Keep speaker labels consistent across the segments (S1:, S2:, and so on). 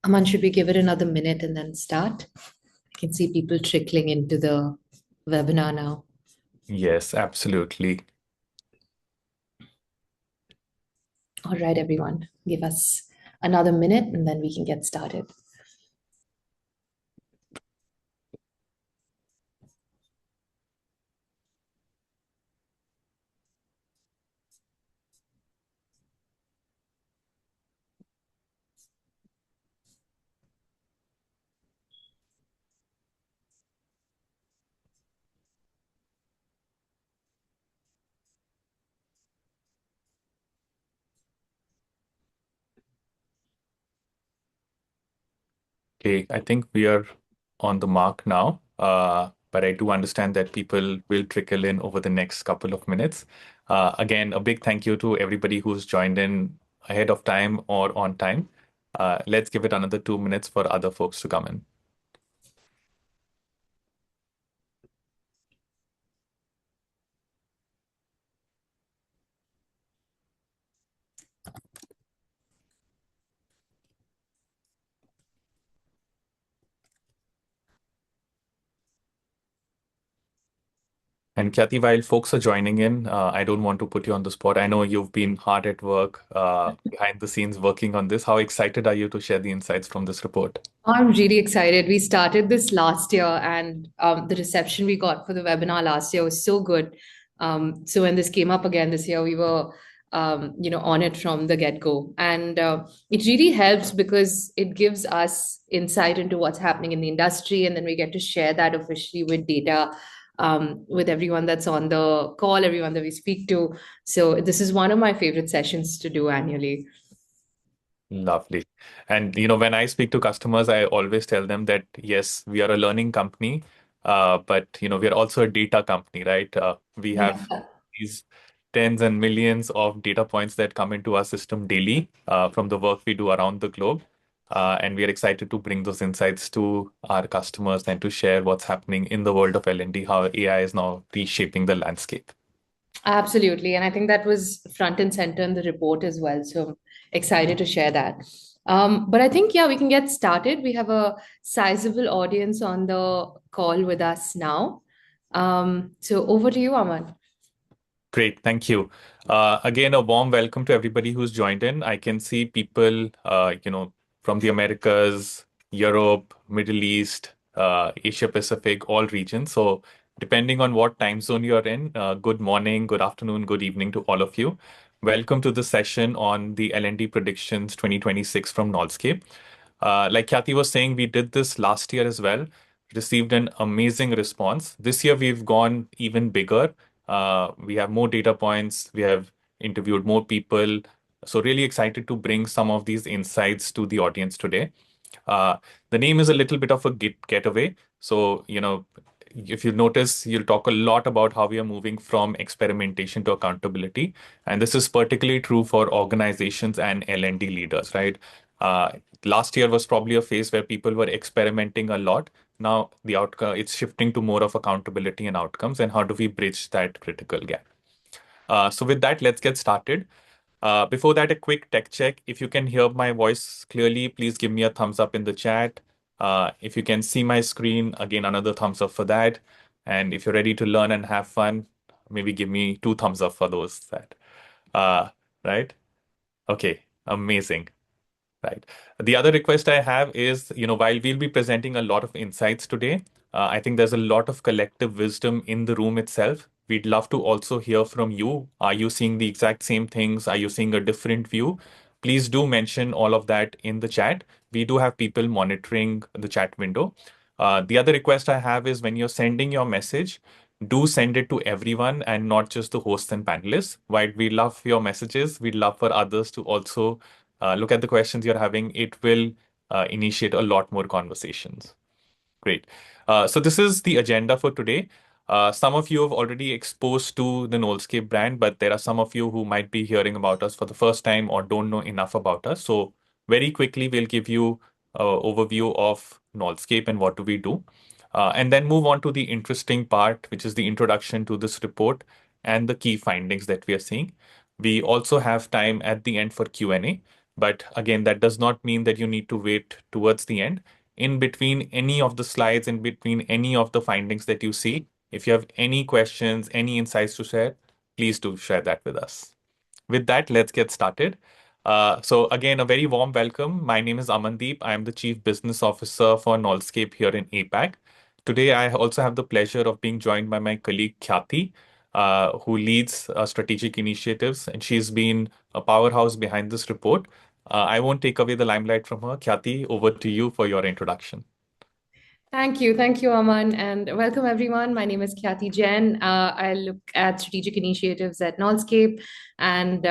S1: Aman, should we give it another minute and then start? I can see people trickling into the webinar now.
S2: Yes, absolutely.
S1: All right, everyone, give us another minute and then we can get started.
S2: Okay, I think we are on the mark now, but I do understand that people will trickle in over the next couple of minutes. Again, a big thank you to everybody who's joined in ahead of time or on time. Let's give it another 2 minutes for other folks to come in. And Khyaati, while folks are joining in, I don't want to put you on the spot. I know you've been hard at work behind the scenes working on this. How excited are you to share the insights from this report?
S1: I'm really excited. We started this last year, and the reception we got for the webinar last year was so good. So when this came up again this year, we were, on it from the get-go, and it really helps because it gives us insight into what's happening in the industry, and then we get to share that officially with data, with everyone that's on the call, everyone that we speak to. So this is one of my favorite sessions to do annually.
S2: Lovely. And when I speak to customers, I always tell them that yes, we are a learning company, but we are also a data company, right? We have
S1: Yeah.
S2: these tens and millions of data points that come into our system daily from the work we do around the globe. And we are excited to bring those insights to our customers and to share what's happening in the world of L&D, how AI is now reshaping the landscape.
S1: Absolutely. And I think that was front and center in the report as well. So I'm excited to share that. But I think, yeah, we can get started. We have a sizable audience on the call with us now. So over to you, Aman.
S2: Great, thank you. Again, a warm welcome to everybody who's joined in. I can see people, from the Americas, Europe, Middle East, Asia Pacific, all regions. So, depending on what time zone you're in, good morning, good afternoon, good evening to all of you. Welcome to the session on the L&D Predictions 2026 from KNOLSKAPE. Like Khyaati was saying, we did this last year as well, received an amazing response. This year, we've gone even bigger. We have more data points. We have interviewed more people. So really excited to bring some of these insights to the audience today. Uh, the name is a little bit of a getaway. So, if you notice, you'll talk a lot about how we are moving from experimentation to accountability. And this is particularly true for organizations and L&D leaders, right? Uh, Last year was probably a phase where people were experimenting a lot. Now the outcome, it's shifting to more of accountability and outcomes. And how do we bridge that critical gap? So with that, let's get started. Before that, a quick tech check. If you can hear my voice clearly, please give me a thumbs up in the chat. If you can see my screen, again, another thumbs up for that. And if you're ready to learn and have fun, maybe give me two thumbs up for those that. Uh, right? Okay, amazing. Right. The other request I have is, while we'll be presenting a lot of insights today, I think there's a lot of collective wisdom in the room itself. We'd love to also hear from you. Are you seeing the exact same things? Are you seeing a different view? Please do mention all of that in the chat. We do have people monitoring the chat window. The other request I have is when you're sending your message, do send it to everyone and not just the hosts and panelists. While we love your messages, we'd love for others to also look at the questions you're having. It will initiate a lot more conversations. Great. So this is the agenda for today. Some of you have already exposed to the Knowlescape brand, but there are some of you who might be hearing about us for the first time or don't know enough about us. So very quickly, we'll give you an overview of Knowlescape and what do we do, and then move on to the interesting part, which is the introduction to this report and the key findings that we are seeing. We also have time at the end for Q&A. But again, that does not mean that you need to wait towards the end. In between any of the slides, in between any of the findings that you see, if you have any questions, any insights to share, please do share that with us. With that, let's get started. So again, a very warm welcome. My name is Amandeep. I am the Chief Business Officer for KNOLSKAPE here in APAC. Today, I also have the pleasure of being joined by my colleague Khyaati, who leads strategic initiatives, and she's been a powerhouse behind this report. I won't take away the limelight from her. Khyaati, over to you for your introduction.
S1: Thank you. Thank you, Aman. And welcome, everyone. My name is Khyaati Jain. I look at strategic initiatives at KNOLSKAPE. And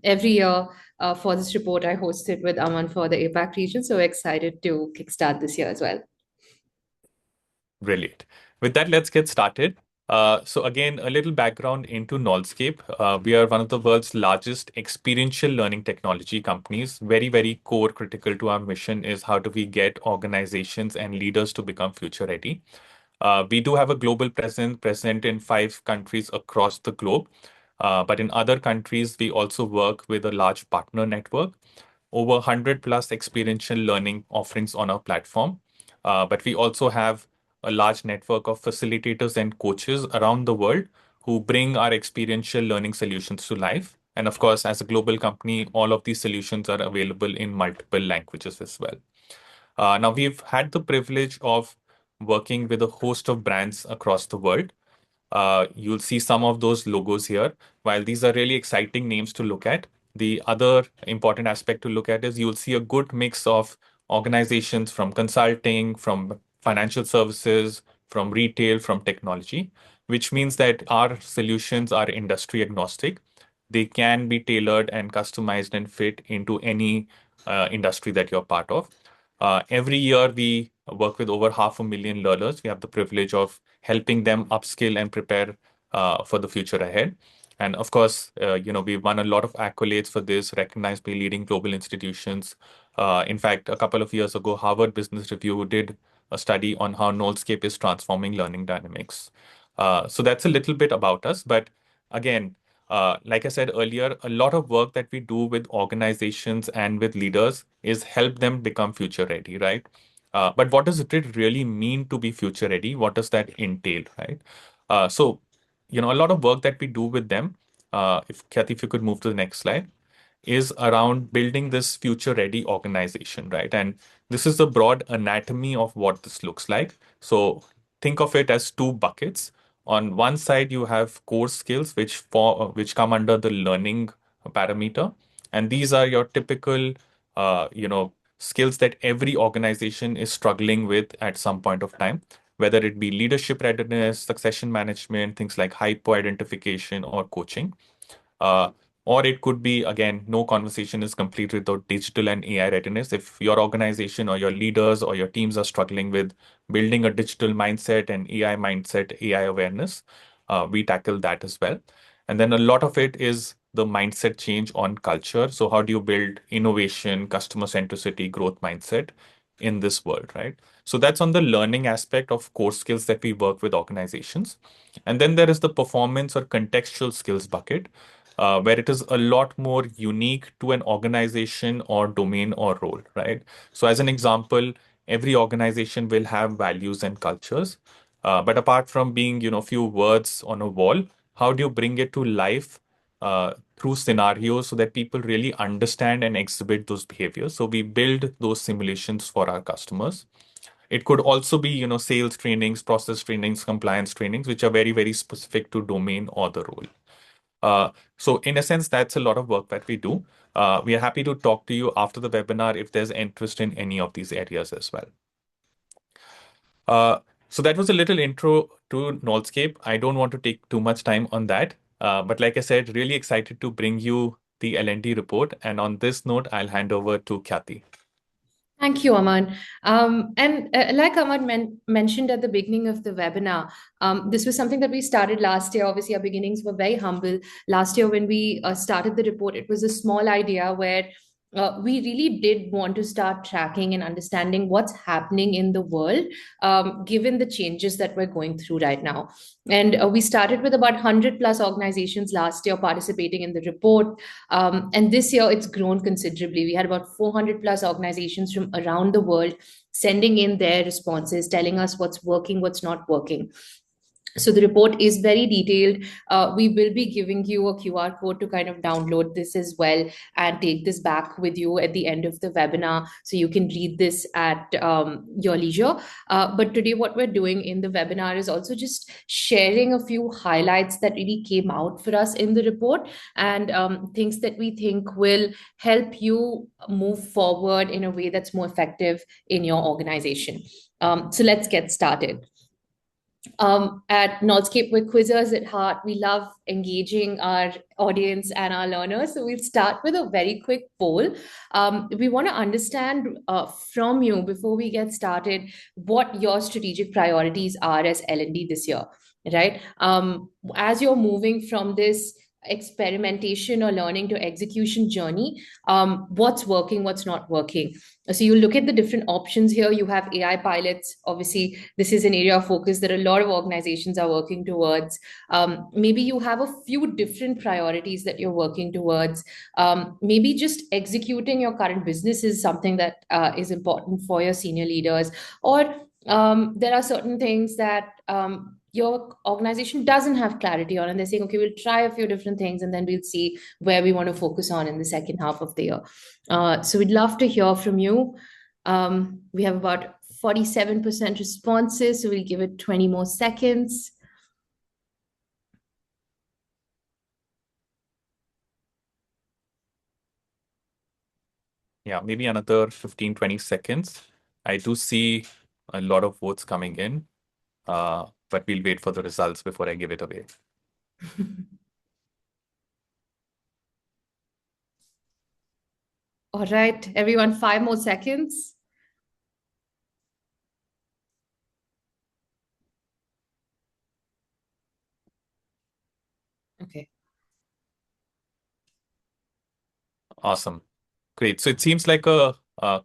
S1: every year for this report, I host it with Aman for the APAC region. So excited to kickstart this year as well.
S2: Brilliant. With that, let's get started. So again, a little background into KNOLSKAPE. We are one of the world's largest experiential learning technology companies. Very, very core critical to our mission is how do we get organizations and leaders to become future ready. We do have a global presence present in 5 countries across the globe. But in other countries, we also work with a large partner network, over 100 plus experiential learning offerings on our platform. But we also have a large network of facilitators and coaches around the world who bring our experiential learning solutions to life. And of course, as a global company, all of these solutions are available in multiple languages as well. Now, we've had the privilege of working with a host of brands across the world. You'll see some of those logos here. While these are really exciting names to look at, the other important aspect to look at is you'll see a good mix of organizations from consulting, from financial services, from retail, from technology, which means that our solutions are industry agnostic. They can be tailored and customized and fit into any industry that you're part of. Every year, we work with over 500,000 learners. We have the privilege of helping them upskill and prepare for the future ahead. And of course, we've won a lot of accolades for this, recognized by leading global institutions. In fact, a couple of years ago, Harvard Business Review did a study on how KNOLSKAPE is transforming learning dynamics. So that's a little bit about us. But again, like I said earlier, a lot of work that we do with organizations and with leaders is help them become future ready, right? But what does it really mean to be future ready? What does that entail, right? So, a lot of work that we do with them, if Khyaati, if you could move to the next slide, is around building this future ready organization, right? And this is the broad anatomy of what this looks like. So think of it as 2 buckets. On one side, you have core skills, which come under the learning parameter, and these are your typical, skills that every organization is struggling with at some point of time, whether it be leadership readiness, succession management, things like hypo identification or coaching. Uh, or it could be, again, no conversation is complete without digital and AI readiness. If your organization or your leaders or your teams are struggling with building a digital mindset and AI mindset, AI awareness, we tackle that as well. And then a lot of it is the mindset change on culture. So how do you build innovation, customer centricity, growth mindset in this world, right? So that's on the learning aspect of core skills that we work with organizations. And then there is the performance or contextual skills bucket, where it is a lot more unique to an organization or domain or role, right? So, as an example, every organization will have values and cultures. But apart from being, few words on a wall, how do you bring it to life through scenarios so that people really understand and exhibit those behaviors? So we build those simulations for our customers. It could also be, sales trainings, process trainings, compliance trainings, which are very, very specific to domain or the role. So in a sense, that's a lot of work that we do. We are happy to talk to you after the webinar if there's interest in any of these areas as well. So that was a little intro to KNOLSKAPE. I don't want to take too much time on that. But like I said, really excited to bring you the L&D report. And on this note, I'll hand over to Khyaati.
S1: Thank you, Aman. And like Aman mentioned at the beginning of the webinar, this was something that we started last year. Obviously, our beginnings were very humble. Last year, when we started the report, it was a small idea where we really did want to start tracking and understanding what's happening in the world, given the changes that we're going through right now. And we started with about 100 plus organizations last year participating in the report. And this year it's grown considerably. We had about 400 plus organizations from around the world sending in their responses, telling us what's working, what's not working. So the report is very detailed. We will be giving you a QR code to kind of download this as well and take this back with you at the end of the webinar, so you can read this at your leisure. But today what we're doing in the webinar is also just sharing a few highlights that really came out for us in the report, and things that we think will help you move forward in a way that's more effective in your organization. So let's get started. At KNOLSKAPE, we're quizzers at heart. We love engaging our audience and our learners. So we'll start with a very quick poll. We want to understand from you, before we get started, what your strategic priorities are as L&D this year, right? As you're moving from this experimentation or learning to execution journey, what's working, what's not working. So you look at the different options here. You have AI pilots. Obviously, this is an area of focus that a lot of organizations are working towards. Maybe you have a few different priorities that you're working towards. Maybe just executing your current business is something that is important for your senior leaders. Or there are certain things that your organization doesn't have clarity on, and they're saying, okay, we'll try a few different things and then we'll see where we want to focus on in the second half of the year. So we'd love to hear from you. We have about 47% responses, so we'll give it 20 more seconds.
S2: Yeah, maybe another 15, 20 seconds. I do see a lot of votes coming in, but we'll wait for the results before I give it away.
S1: All right, everyone, 5 more seconds. Okay.
S2: Awesome. Great. So it seems like a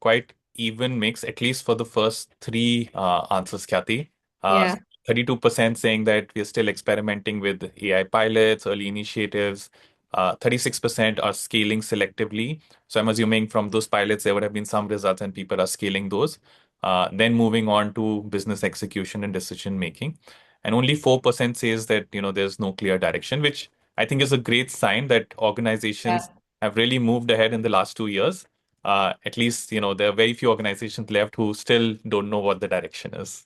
S2: quite even mix, at least for the first three answers, Khyaati.
S1: Yeah.
S2: 32% saying that we are still experimenting with AI pilots, early initiatives. 36% are scaling selectively. So I'm assuming from those pilots, there would have been some results and people are scaling those. Then moving on to business execution and decision making. And only 4% says that, there's no clear direction, which I think is a great sign that organizations have really moved ahead in the last 2 years. At least, there are very few organizations left who still don't know what the direction is.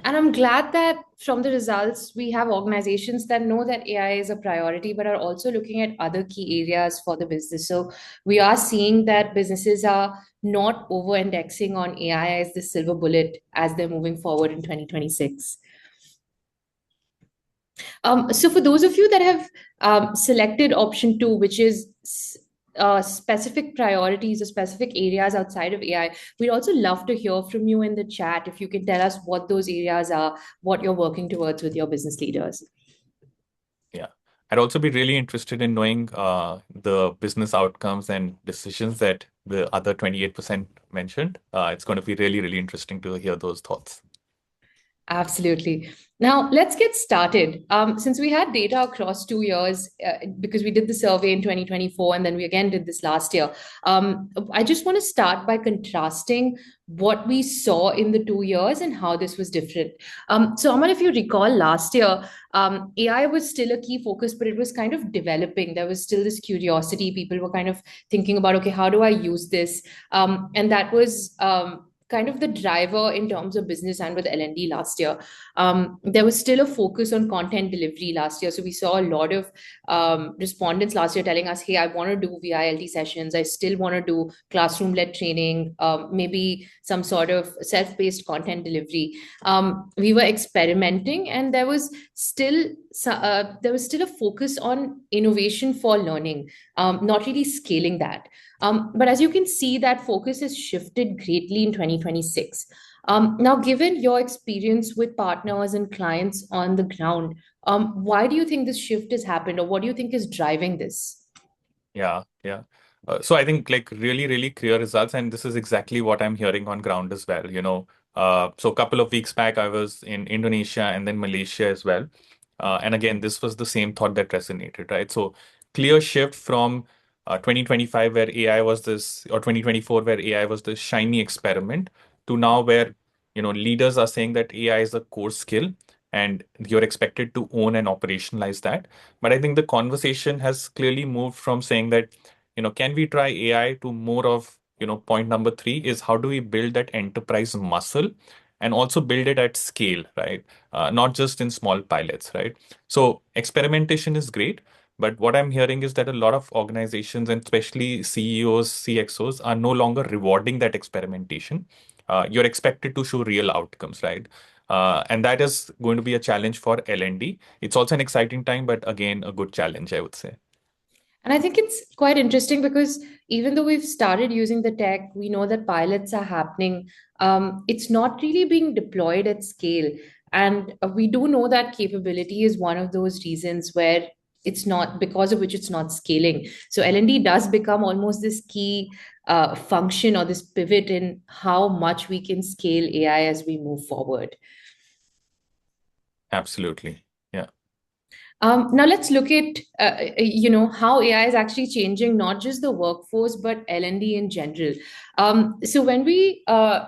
S1: And I'm glad that from the results, we have organizations that know that AI is a priority, but are also looking at other key areas for the business. So we are seeing that businesses are not over-indexing on AI as the silver bullet as they're moving forward in 2026. So for those of you that have selected option 2, which is specific priorities or specific areas outside of AI, we'd also love to hear from you in the chat. If you can tell us what those areas are, what you're working towards with your business leaders.
S2: Yeah. I'd also be really interested in knowing the business outcomes and decisions that the other 28% mentioned. It's going to be really, really interesting to hear those thoughts.
S1: Absolutely. Now, let's get started. Since we had data across 2 years, because we did the survey in 2024, and then we again did this last year, I just want to start by contrasting what we saw in the 2 years and how this was different. So, Aman, if you recall last year, AI was still a key focus, but it was kind of developing. There was still this curiosity. People were kind of thinking about, okay, how do I use this? And that was kind of the driver in terms of business and with L&D last year. There was still a focus on content delivery last year. So we saw a lot of respondents last year telling us, hey, I want to do VILT sessions. I still want to do classroom-led training, maybe some sort of self-paced content delivery. We were experimenting, and there was still a focus on innovation for learning, not really scaling that. But as you can see, that focus has shifted greatly in 2026. Now, given your experience with partners and clients on the ground, why do you think this shift has happened, or what do you think is driving this?
S2: Yeah. So I think like really, really clear results, and this is exactly what I'm hearing on ground as well. So a couple of weeks back, I was in Indonesia and then Malaysia as well. And again, this was the same thought that resonated, right? So clear shift from 2025 where AI was this, or 2024 where AI was this shiny experiment, to now where leaders are saying that AI is a core skill and you're expected to own and operationalize that. But I think the conversation has clearly moved from saying that can we try AI to more of, point number three is how do we build that enterprise muscle and also build it at scale, right? Not just in small pilots, right? So experimentation is great, but what I'm hearing is that a lot of organizations and especially CEOs, CXOs are no longer rewarding that experimentation. You're expected to show real outcomes, right? And that is going to be a challenge for L&D. It's also an exciting time, but again, a good challenge, I would say.
S1: And I think it's quite interesting because even though we've started using the tech, we know that pilots are happening. It's not really being deployed at scale. And we do know that capability is one of those reasons where it's not, because of which it's not scaling. So L&D does become almost this key function or this pivot in how much we can scale AI as we move forward.
S2: Absolutely. Yeah.
S1: Now let's look at how AI is actually changing not just the workforce but L&D in general. So when we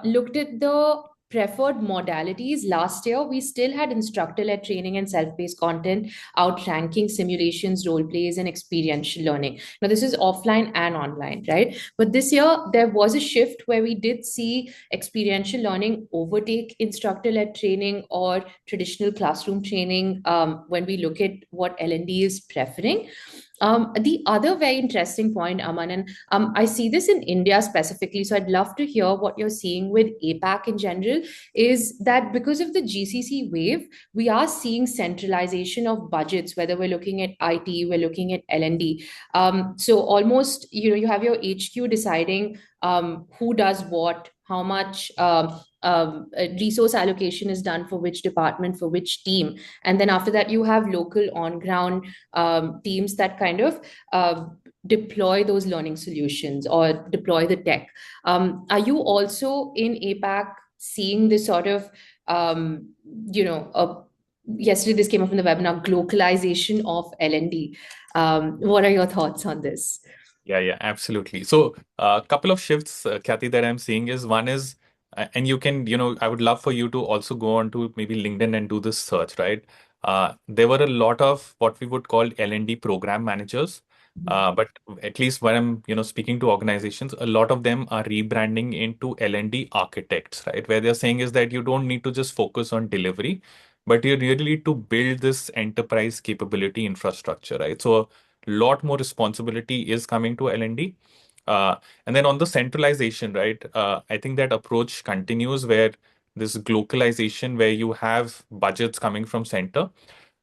S1: looked at the preferred modalities last year, we still had instructor-led training and self-paced content, outranking simulations, role plays, and experiential learning. Now this is offline and online, right? But this year there was a shift where we did see experiential learning overtake instructor-led training or traditional classroom training when we look at what L&D is preferring. The other very interesting point, Aman, and I see this in India specifically, so I'd love to hear what you're seeing with APAC in general, is that because of the GCC wave, we are seeing centralization of budgets, whether we're looking at IT, we're looking at L&D. So almost, you have your HQ deciding who does what, how much resource allocation is done for which department, for which team. And then after that, you have local on ground teams that kind of deploy those learning solutions or deploy the tech. Are you also in APAC seeing this sort of, yesterday this came up in the webinar, globalization of L&D? What are your thoughts on this?
S2: Yeah, absolutely. So a couple of shifts, Khyaati, that I'm seeing is one is, and you can, I would love for you to also go on to maybe LinkedIn and do this search, right? There were a lot of what we would call L&D program managers. But at least when I'm, speaking to organizations, a lot of them are rebranding into L&D architects, right? Where they're saying is that you don't need to just focus on delivery, but you really need to build this enterprise capability infrastructure, right? So lot more responsibility is coming to L&D. And then on the centralization, right? I think that approach continues where this globalization, where you have budgets coming from center.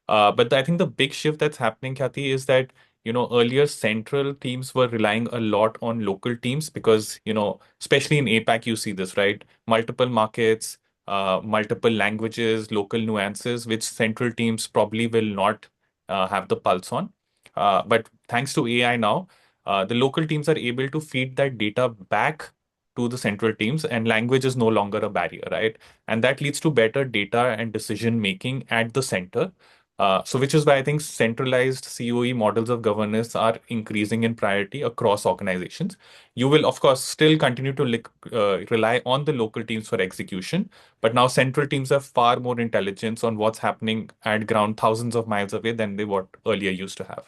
S2: But I think the big shift that's happening, Khyaati, is that, earlier central teams were relying a lot on local teams because, especially in APAC, you see this, right? Multiple markets, multiple languages, local nuances, which central teams probably will not have the pulse on. But thanks to AI now, the local teams are able to feed that data back to the central teams, and language is no longer a barrier, right? And that leads to better data and decision making at the center. So, which is why I think centralized COE models of governance are increasing in priority across organizations. You will, of course, still continue to rely on the local teams for execution, but now central teams have far more intelligence on what's happening at ground thousands of miles away than they what earlier used to have.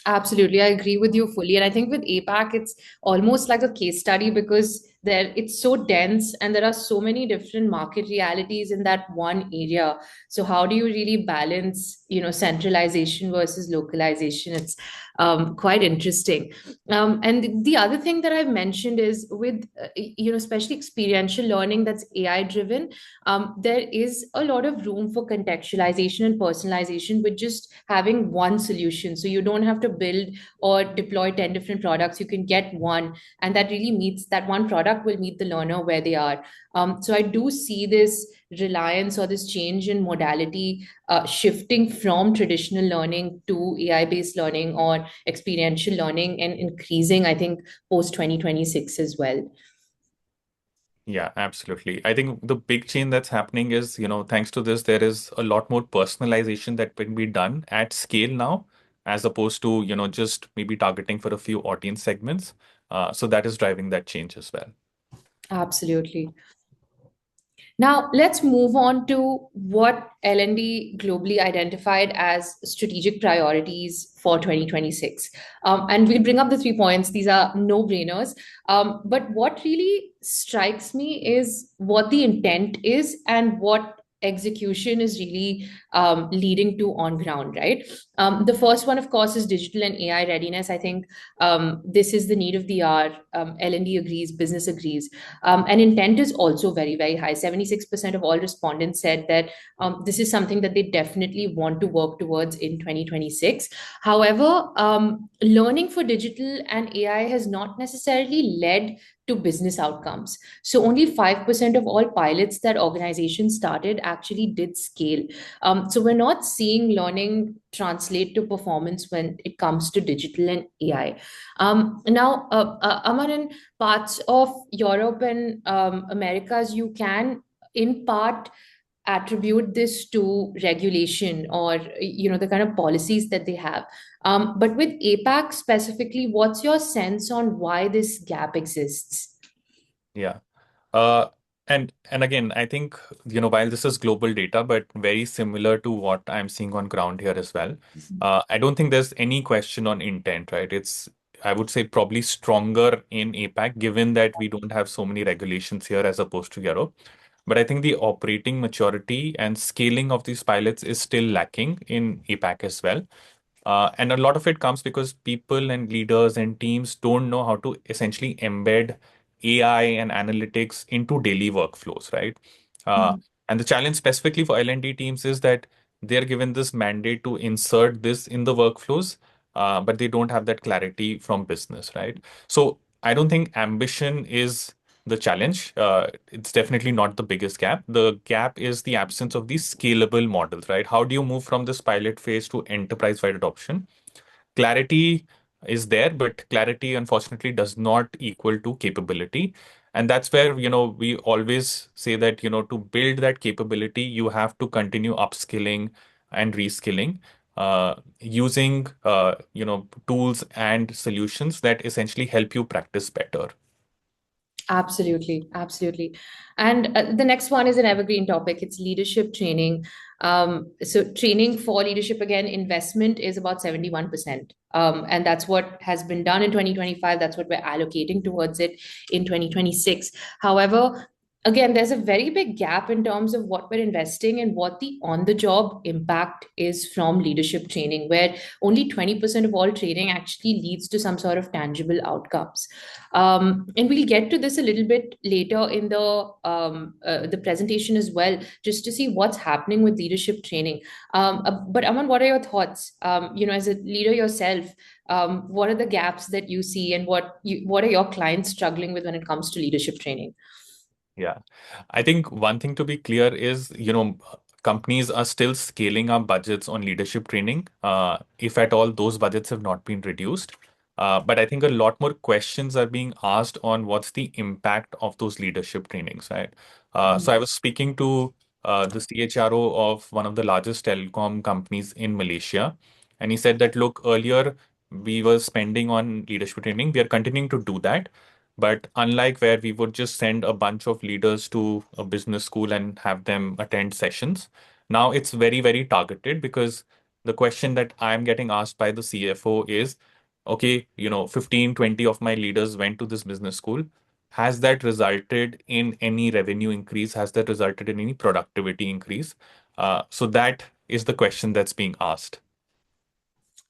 S1: Absolutely, I agree with you fully. And I think with APAC, it's almost like a case study because it's so dense and there are so many different market realities in that one area. So how do you really balance, centralization versus localization? It's quite interesting. And the other thing that I've mentioned is with, especially experiential learning that's AI driven, there is a lot of room for contextualization and personalization with just having one solution. So you don't have to build or deploy 10 different products. You can get one, and that really meets that one product will meet the learner where they are. So I do see this reliance or this change in modality shifting from traditional learning to AI-based learning or experiential learning and increasing, I think, post 2026 as well.
S2: Yeah, absolutely. I think the big change that's happening is, thanks to this, there is a lot more personalization that can be done at scale now, as opposed to, just maybe targeting for a few audience segments. So that is driving that change as well.
S1: Absolutely. Now, let's move on to what L&D globally identified as strategic priorities for 2026. And we'll bring up the 3 points. These are no-brainers. But what really strikes me is what the intent is and what execution is really leading to on ground, right? The first one, of course, is digital and AI readiness. I think this is the need of the hour. L&D agrees, business agrees. And intent is also very, very high. 76% of all respondents said that this is something that they definitely want to work towards in 2026. However, learning for digital and AI has not necessarily led to business outcomes. So only 5% of all pilots that organizations started actually did scale. So we're not seeing learning translate to performance when it comes to digital and AI. Now, Aman, in parts of Europe and Americas, you can in part attribute this to regulation or the kind of policies that they have. But with APAC specifically, what's your sense on why this gap exists?
S2: Yeah. Uh, and again, I think, while this is global data, but very similar to what I'm seeing on ground here as well. I don't think there's any question on intent, right? I would say, probably stronger in APAC, given that we don't have so many regulations here as opposed to Europe. But I think the operating maturity and scaling of these pilots is still lacking in APAC as well. And a lot of it comes because people and leaders and teams don't know how to essentially embed AI and analytics into daily workflows, right? Uh,
S1: Mhm.
S2: and the challenge specifically for L&D teams is that they're given this mandate to insert this in the workflows, but they don't have that clarity from business, right? So I don't think ambition is the challenge. It's definitely not the biggest gap. The gap is the absence of these scalable models, right? How do you move from this pilot phase to enterprise-wide adoption? Clarity is there, but clarity unfortunately does not equal to capability. And that's where, we always say that, to build that capability, you have to continue upskilling and reskilling, using, tools and solutions that essentially help you practice better.
S1: Absolutely, absolutely. And the next one is an evergreen topic. It's leadership training. So training for leadership, again, investment is about 71%. And that's what has been done in 2025. That's what we're allocating towards it in 2026. However, again, there's a very big gap in terms of what we're investing and what the on-the-job impact is from leadership training, where only 20% of all training actually leads to some sort of tangible outcomes. And we'll get to this a little bit later in the presentation as well, just to see what's happening with leadership training. But Aman, what are your thoughts? As a leader yourself, what are the gaps that you see, and what are your clients struggling with when it comes to leadership training?
S2: Yeah. I think one thing to be clear is, companies are still scaling up budgets on leadership training. If at all, those budgets have not been reduced. But I think a lot more questions are being asked on what's the impact of those leadership trainings, right? So I was speaking to the CHRO of one of the largest telecom companies in Malaysia, and he said that, look, earlier we were spending on leadership training. We are continuing to do that. But unlike where we would just send a bunch of leaders to a business school and have them attend sessions, now it's very, very targeted because the question that I'm getting asked by the CFO is, okay, 15, 20 of my leaders went to this business school. Has that resulted in any revenue increase? Has that resulted in any productivity increase? So that is the question that's being asked.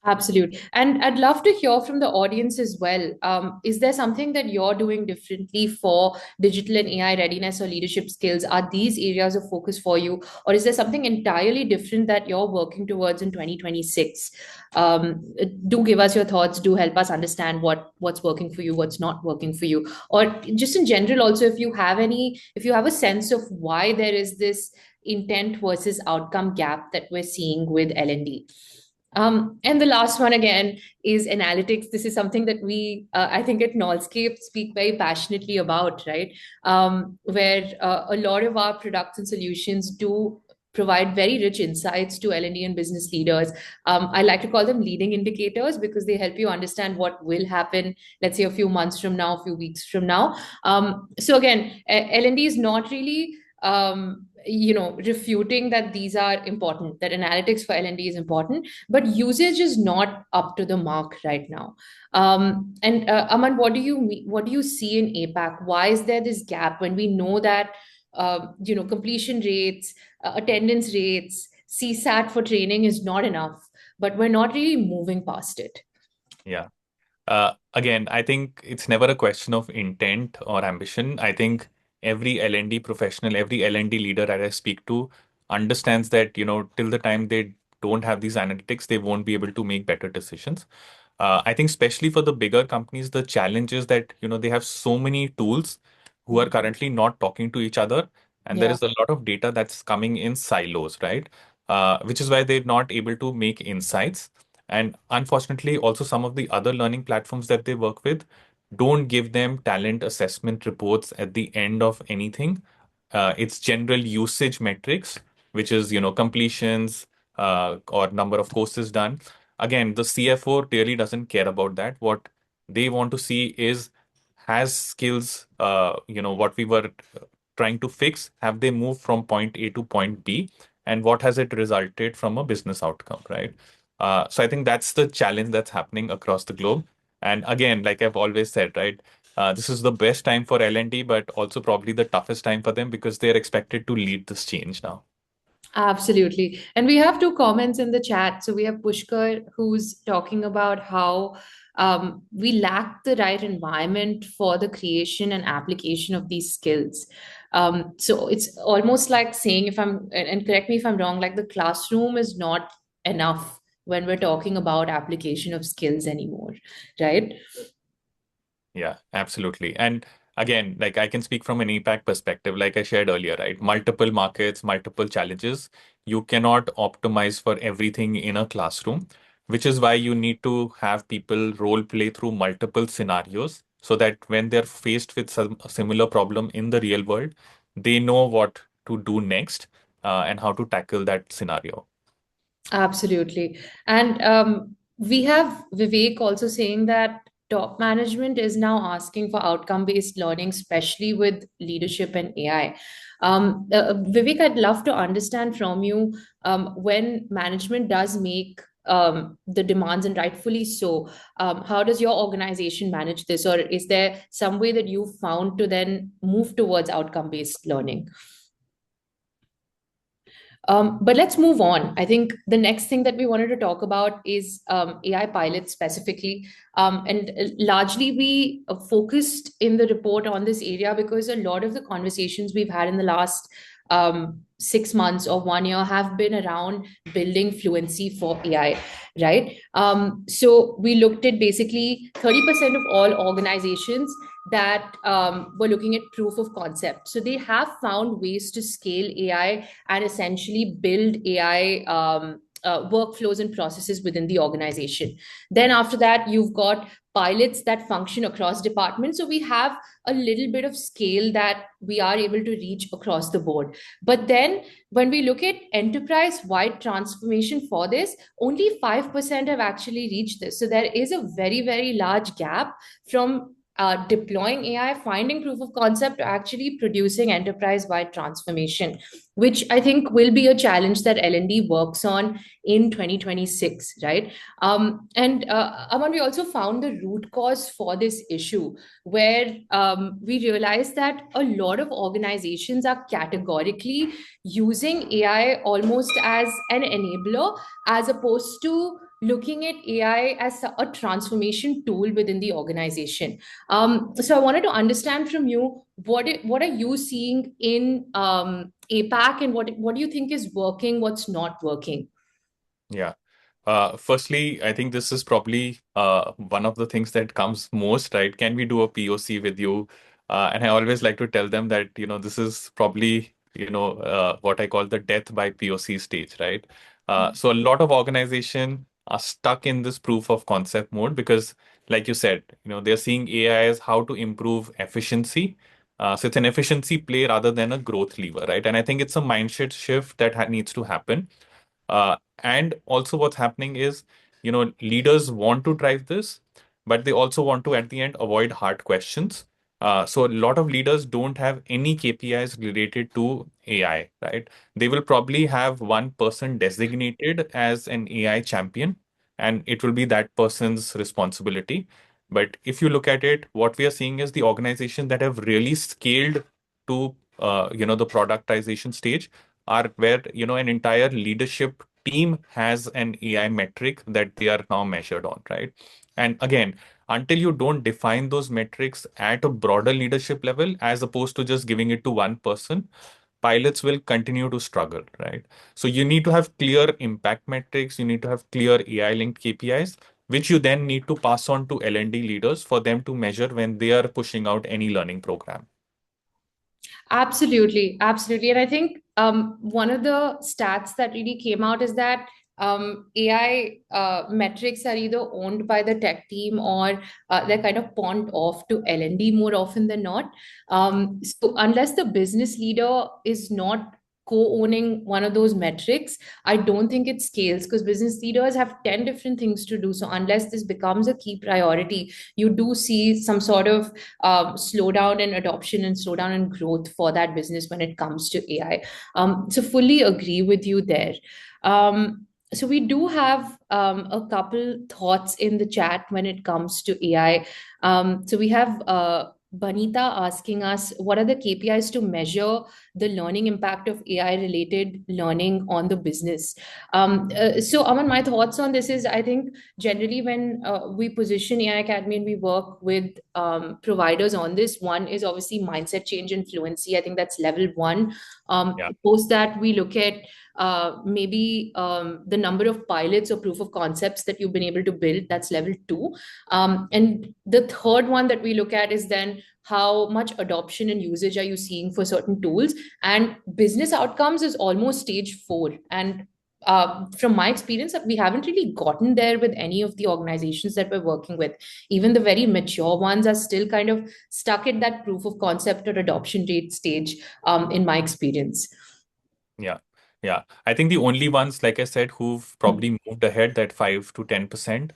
S1: Absolutely. And I'd love to hear from the audience as well. Is there something that you're doing differently for digital and AI readiness or leadership skills? Are these areas of focus for you? Or is there something entirely different that you're working towards in 2026? Do give us your thoughts. Do help us understand what's working for you, what's not working for you. Or just in general, also, if you have a sense of why there is this intent versus outcome gap that we're seeing with L&D. And the last one again is analytics. This is something that I think at KNOLSKAPE speak very passionately about, right? Where a lot of our products and solutions do provide very rich insights to L&D and business leaders. I like to call them leading indicators because they help you understand what will happen, let's say a few months from now, a few weeks from now. So again, L&D is not really refuting that these are important, that analytics for L&D is important, but usage is not up to the mark right now. And Aman, what do you see in APAC? Why is there this gap when we know that completion rates, attendance rates, CSAT for training is not enough, but we're not really moving past it?
S2: Yeah. Again, I think it's never a question of intent or ambition. I think every L&D professional, every L&D leader that I speak to understands that, till the time they don't have these analytics, they won't be able to make better decisions. I think especially for the bigger companies, the challenge is that, they have so many tools who are currently not talking to each other. And there
S1: Yeah,
S2: is a lot of data that's coming in silos, right? Which is why they're not able to make insights. And unfortunately, also some of the other learning platforms that they work with don't give them talent assessment reports at the end of anything. It's general usage metrics, which is, completions or number of courses done. Again, the CFO really doesn't care about that. What they want to see is, has skills, what we were trying to fix, have they moved from point A to point B? And what has it resulted from a business outcome, right? So I think that's the challenge that's happening across the globe. And again, like I've always said, right, this is the best time for L&D, but also probably the toughest time for them because they're expected to lead this change now.
S1: absolutely. And we have two comments in the chat. So we have Pushkar who's talking about how we lack the right environment for the creation and application of these skills. So it's almost like saying, if I'm, and correct me if I'm wrong, like the classroom is not enough when we're talking about application of skills anymore, right?
S2: Yeah, absolutely. And again, like I can speak from an APAC perspective, like I shared earlier, right? Multiple markets, multiple challenges. You cannot optimize for everything in a classroom, which is why you need to have people role play through multiple scenarios so that when they're faced with a similar problem in the real world, they know what to do next and how to tackle that scenario.
S1: Absolutely. And we have Vivek also saying that top management is now asking for outcome-based learning, especially with leadership and AI. Vivek, I'd love to understand from you when management does make the demands, and rightfully so, how does your organization manage this? Or is there some way that you found to then move towards outcome-based learning? But let's move on. I think the next thing that we wanted to talk about is AI pilots specifically. And largely, we focused in the report on this area because a lot of the conversations we've had in the last 6 months or 1 year have been around building fluency for AI, right? So we looked at basically 30% of all organizations that were looking at proof of concept. So they have found ways to scale AI and essentially build AI workflows and processes within the organization. Then after that, you've got pilots that function across departments. So we have a little bit of scale that we are able to reach across the board. But then when we look at enterprise-wide transformation for this, only 5% have actually reached this. So there is a very, very large gap from deploying AI, finding proof of concept, to actually producing enterprise-wide transformation, which I think will be a challenge that L&D works on in 2026, right? And Aman, we also found the root cause for this issue, where we realized that a lot of organizations are categorically using AI almost as an enabler, as opposed to looking at AI as a transformation tool within the organization. So I wanted to understand from you what are you seeing in APAC, and what do you think is working, what's not working?
S2: Yeah. Firstly, I think this is probably one of the things that comes most, right? Can we do a POC with you? And I always like to tell them that, this is probably, what I call the death by POC stage, right? So a lot of organization are stuck in this proof of concept mode because, like you said, they're seeing AI as how to improve efficiency. So it's an efficiency play rather than a growth lever, right? And I think it's a mindset shift that needs to happen. And also what's happening is, leaders want to drive this, but they also want to, at the end, avoid hard questions. So a lot of leaders don't have any KPIs related to AI, right? They will probably have one person designated as an AI champion, and it will be that person's responsibility. But if you look at it, what we are seeing is the organizations that have really scaled to, the productization stage are where, an entire leadership team has an AI metric that they are now measured on, right? And again, until you don't define those metrics at a broader leadership level, as opposed to just giving it to one person, pilots will continue to struggle, right? So you need to have clear impact metrics, you need to have clear AI linked KPIs, which you then need to pass on to L&D leaders for them to measure when they are pushing out any learning program.
S1: Absolutely, absolutely. And I think one of the stats that really came out is that AI metrics are either owned by the tech team, or they're kind of pawned off to L&D more often than not. So unless the business leader is not co-owning one of those metrics, I don't think it scales, because business leaders have 10 different things to do. So unless this becomes a key priority, you do see some sort of slowdown in adoption and slowdown in growth for that business when it comes to AI. So fully agree with you there. So we do have a couple thoughts in the chat when it comes to AI. So we have Banita asking us, what are the KPIs to measure the learning impact of AI related learning on the business? So Aman, my thoughts on this is, I think generally when we position AI Academy and we work with providers on this, one is obviously mindset change and fluency. I think that's level one.
S2: Yeah.
S1: Post that, we look at maybe the number of pilots or proof of concepts that you've been able to build. That's level two. And the third one that we look at is then how much adoption and usage are you seeing for certain tools? And business outcomes is almost stage four. And from my experience, we haven't really gotten there with any of the organizations that we're working with. Even the very mature ones are still kind of stuck at that proof of concept or adoption rate stage, in my experience.
S2: Yeah. Yeah. I think the only ones, like I said, who've probably moved ahead that 5 to 10%,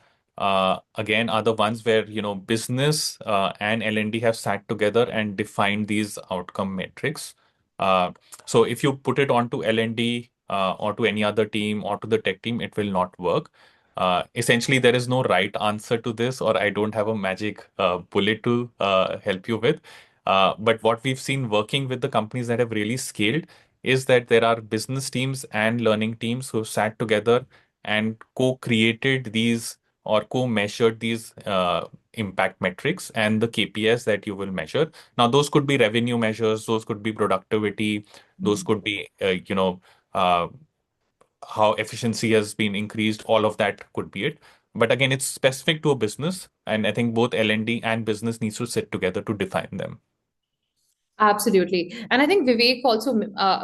S2: again, are the ones where, business and L&D have sat together and defined these outcome metrics. Uh, so if you put it onto L&D or to any other team or to the tech team, it will not work. Essentially, there is no right answer to this, or I don't have a magic bullet to help you with. But what we've seen working with the companies that have really scaled is that there are business teams and learning teams who sat together and co-created these or co-measured these impact metrics and the KPIs that you will measure. Now, those could be revenue measures, those could be productivity, those could be, uh, how efficiency has been increased. All of that could be it. But again, it's specific to a business, and I think both L&D and business needs to sit together to define them.
S1: Absolutely. And I think Vivek also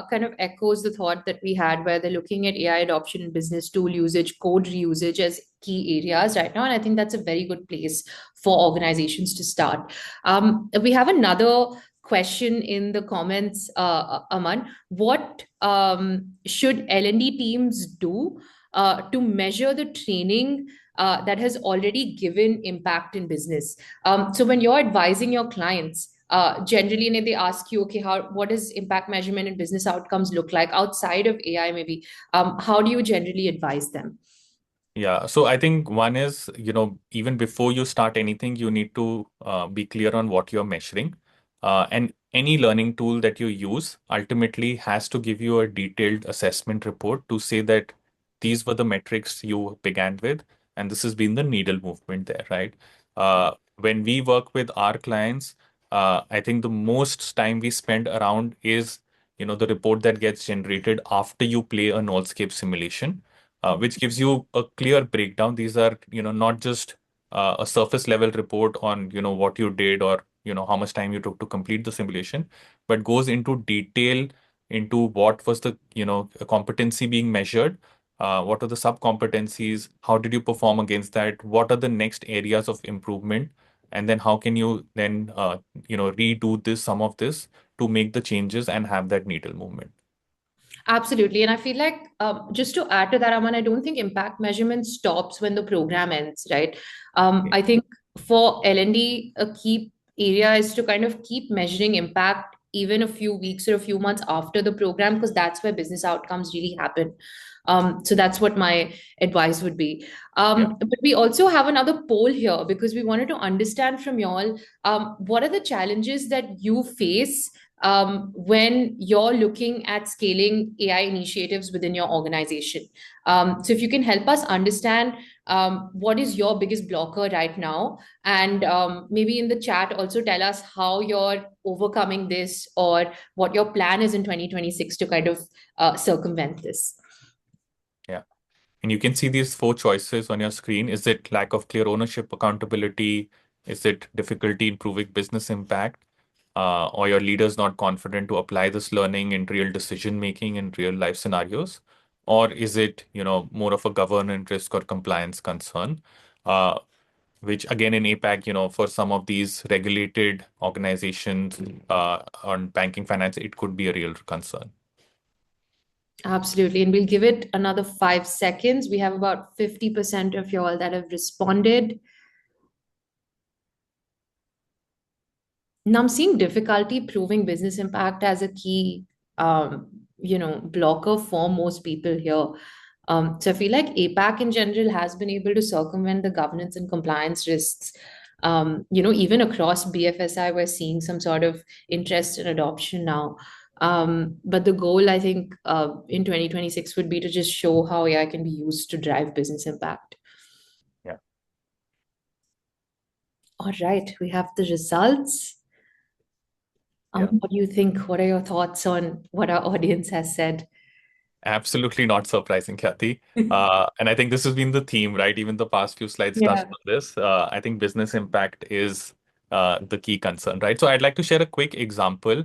S1: kind of echoes the thought that we had, where they're looking at AI adoption in business, tool usage, code reusage as key areas right now. And I think that's a very good place for organizations to start. We have another question in the comments, Aman. What should L&D teams do to measure the training that has already given impact in business? So when you're advising your clients, generally, and they ask you, okay, what does impact measurement and business outcomes look like outside of AI, maybe? How do you generally advise them?
S2: Yeah, so I think one is, even before you start anything, you need to be clear on what you're measuring. And any learning tool that you use ultimately has to give you a detailed assessment report to say that these were the metrics you began with, and this has been the needle movement there, right? When we work with our clients, I think the most time we spend around is, the report that gets generated after you play a KNOLSKAPE simulation, which gives you a clear breakdown. These are, not just a surface level report on, what you did or, how much time you took to complete the simulation, but goes into detail into what was the, competency being measured, what are the sub competencies, how did you perform against that, what are the next areas of improvement, and then how can you then, redo this, some of this to make the changes and have that needle movement.
S1: Absolutely. And I feel like just to add to that, Aman, I don't think impact measurement stops when the program ends, right?
S2: Yeah.
S1: I think for L&D, a key area is to kind of keep measuring impact even a few weeks or a few months after the program, because that's where business outcomes really happen. So that's what my advice would be.
S2: Yeah.
S1: But we also have another poll here because we wanted to understand from y'all what are the challenges that you face when you're looking at scaling AI initiatives within your organization. So if you can help us understand what is your biggest blocker right now, and maybe in the chat also tell us how you're overcoming this or what your plan is in 2026 to kind of circumvent this.
S2: Yeah. And you can see these 4 choices on your screen. Is it lack of clear ownership, accountability? Is it difficulty improving business impact? Or your leaders not confident to apply this learning in real decision making in real life scenarios? Or is it, more of a governance risk or compliance concern? Which again in APAC, for some of these regulated organizations on banking finance, it could be a real concern.
S1: Absolutely. And we'll give it another 5 seconds. We have about 50% of y'all that have responded. Now I'm seeing difficulty proving business impact as a key, blocker for most people here. So I feel like APAC in general has been able to circumvent the governance and compliance risks. Even across BFSI, we're seeing some sort of interest in adoption now. But the goal, I think, in 2026 would be to just show how AI can be used to drive business impact.
S2: Yeah.
S1: All right, we have the results.
S2: Yeah.
S1: What do you think? What are your thoughts on what our audience has said?
S2: Absolutely not surprising, Khyaati. And I think this has been the theme, right? Even the past few slides touched
S1: Yeah.
S2: on this. I think business impact is the key concern, right? So I'd like to share a quick example.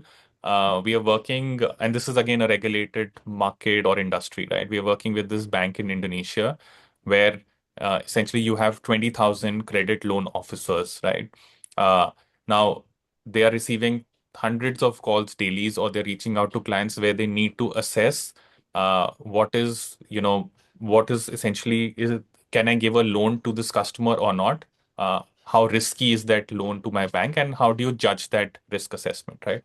S2: We are working, and this is again a regulated market or industry, right? We are working with this bank in Indonesia where essentially you have 20,000 credit loan officers, right? Now they are receiving hundreds of calls dailies, or they're reaching out to clients where they need to assess what is essentially, can I give a loan to this customer or not? How risky is that loan to my bank, and how do you judge that risk assessment, right?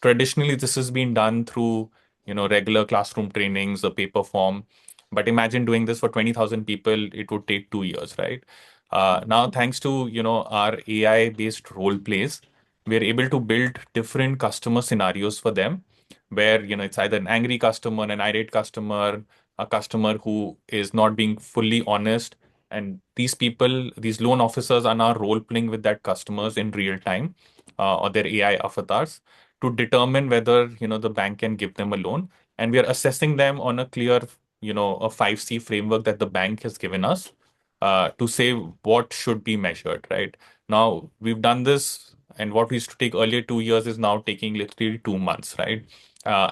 S2: Traditionally, this has been done through, regular classroom trainings, a paper form. But imagine doing this for 20,000 people, it would take 2 years, right? Now, thanks to, our AI-based role plays, we're able to build different customer scenarios for them where, it's either an angry customer, an irate customer, a customer who is not being fully honest. And these people, these loan officers are now role playing with that customers in real time, or their AI avatars to determine whether, the bank can give them a loan. And we are assessing them on a clear, a 5C framework that the bank has given us to say what should be measured, right? Now, we've done this, and what we used to take earlier 2 years is now taking literally 2 months, right?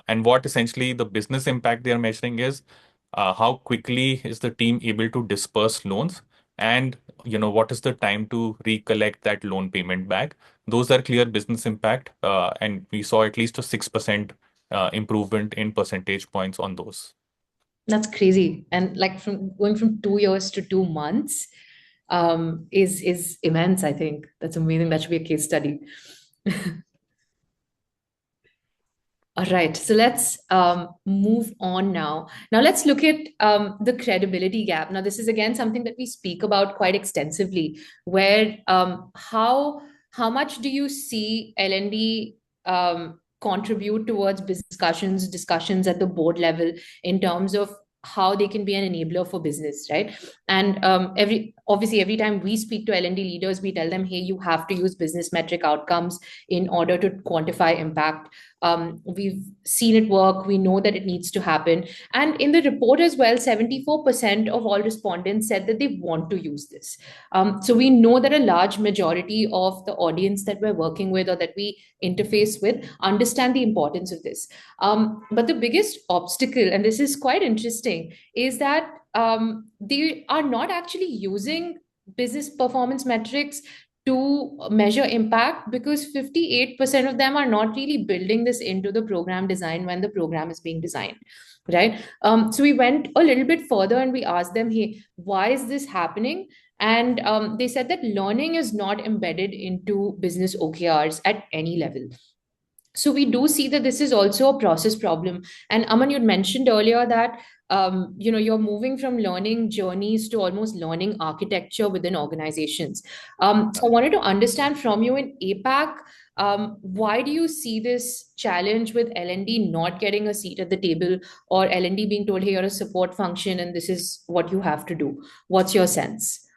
S2: And what essentially the business impact they are measuring is how quickly is the team able to disperse loans, and what is the time to recollect that loan payment back. Those are clear business impact, and we saw at least a 6% improvement in percentage points on those.
S1: That's crazy. And like from going from 2 years to 2 months is immense, I think. That's amazing. That should be a case study. All right, so let's move on now. Now let's look at the credibility gap. Now this is again something that we speak about quite extensively, where how much do you see L&D contribute towards discussions at the board level in terms of how they can be an enabler for business, right? And every time we speak to L&D leaders, we tell them, hey, you have to use business metric outcomes in order to quantify impact. We've seen it work. We know that it needs to happen. And in the report as well, 74% of all respondents said that they want to use this. So we know that a large majority of the audience that we're working with or that we interface with understand the importance of this. But the biggest obstacle, and this is quite interesting, is that they are not actually using business performance metrics to measure impact, because 58% of them are not really building this into the program design when the program is being designed, right? So we went a little bit further and we asked them, hey, why is this happening? And they said that learning is not embedded into business OKRs at any level. So we do see that this is also a process problem. And Aman, you'd mentioned earlier that you're moving from learning journeys to almost learning architecture within organizations. So I wanted to understand from you in APAC, why do you see this challenge with L&D not getting a seat at the table, or L&D being told, hey, you're a support function and this is what you have to do? What's your sense?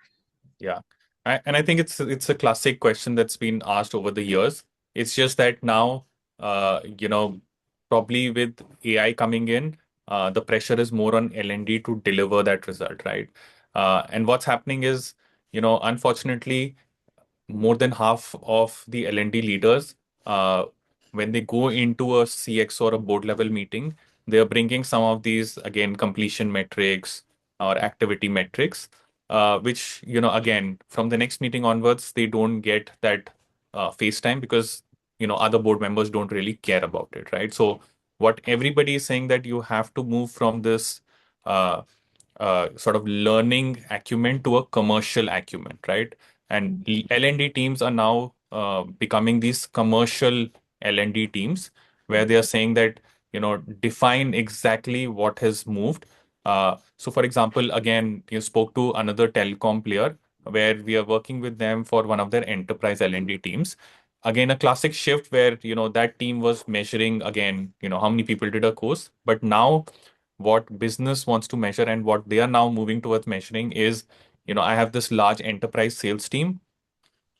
S2: Yeah. And I think it's a classic question that's been asked over the years. It's just that now, probably with AI coming in, the pressure is more on L&D to deliver that result, right? And what's happening is, unfortunately, more than half of the L&D leaders, when they go into a CX or a board level meeting, they're bringing some of these, again, completion metrics or activity metrics, which, again, from the next meeting onwards, they don't get that face time because, other board members don't really care about it, right? So what everybody is saying that you have to move from this uh, sort of learning acumen to a commercial acumen, right? And L&D teams are now becoming these commercial L&D teams where they are saying that, define exactly what has moved. So, for example, again, you spoke to another telecom player where we are working with them for one of their enterprise L&D teams. Again, a classic shift where, that team was measuring, again, how many people did a course. But now what business wants to measure and what they are now moving towards measuring is, I have this large enterprise sales team.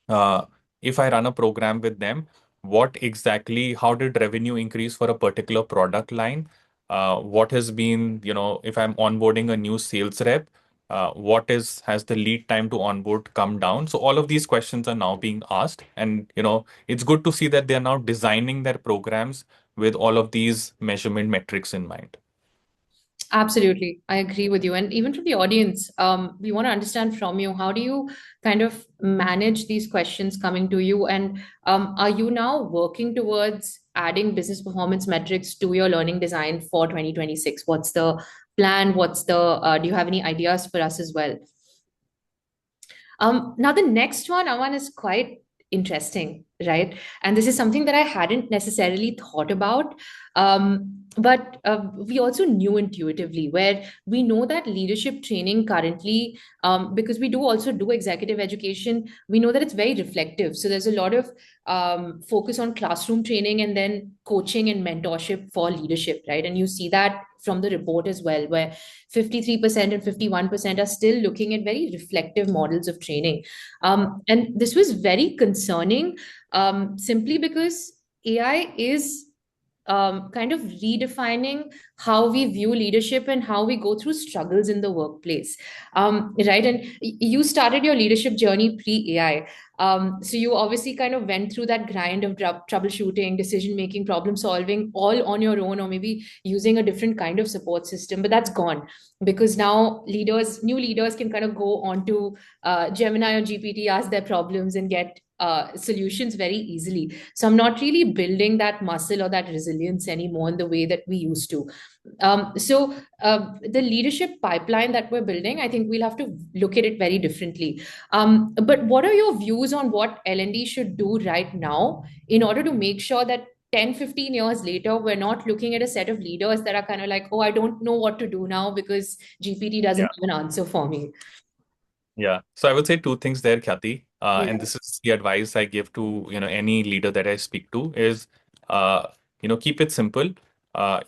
S2: Uh, if I run a program with them, how did revenue increase for a particular product line? What has been, if I'm onboarding a new sales rep, has the lead time to onboard come down? So all of these questions are now being asked. And, it's good to see that they're now designing their programs with all of these measurement metrics in mind.
S1: Absolutely. I agree with you. And even from the audience, we want to understand from you, how do you kind of manage these questions coming to you? And are you now working towards adding business performance metrics to your learning design for 2026? What's the plan? Do you have any ideas for us as well? Now, the next one, Aman, is quite interesting, right? And this is something that I hadn't necessarily thought about. But we also knew intuitively, where we know that leadership training currently, because we do also do executive education, we know that it's very reflective. So there's a lot of focus on classroom training and then coaching and mentorship for leadership, right? And you see that from the report as well, where 53% and 51% are still looking at very reflective models of training. And this was very concerning, simply because AI is kind of redefining how we view leadership and how we go through struggles in the workplace. Right. And you started your leadership journey pre AI. So you obviously kind of went through that grind of troubleshooting, decision making, problem solving, all on your own, or maybe using a different kind of support system. But that's gone, because now new leaders can kind of go onto Gemini or GPT, ask their problems, and get solutions very easily. So I'm not really building that muscle or that resilience anymore in the way that we used to. The leadership pipeline that we're building, I think we'll have to look at it very differently. But what are your views on what L&D should do right now in order to make sure that 10, 15 years later, we're not looking at a set of leaders that are kind of like, oh, I don't know what to do now because GPT doesn't have an answer for me.
S2: Yeah. So I would say two things there, Khyaati.
S1: Yeah.
S2: And this is the advice I give to, any leader that I speak to is, keep it simple.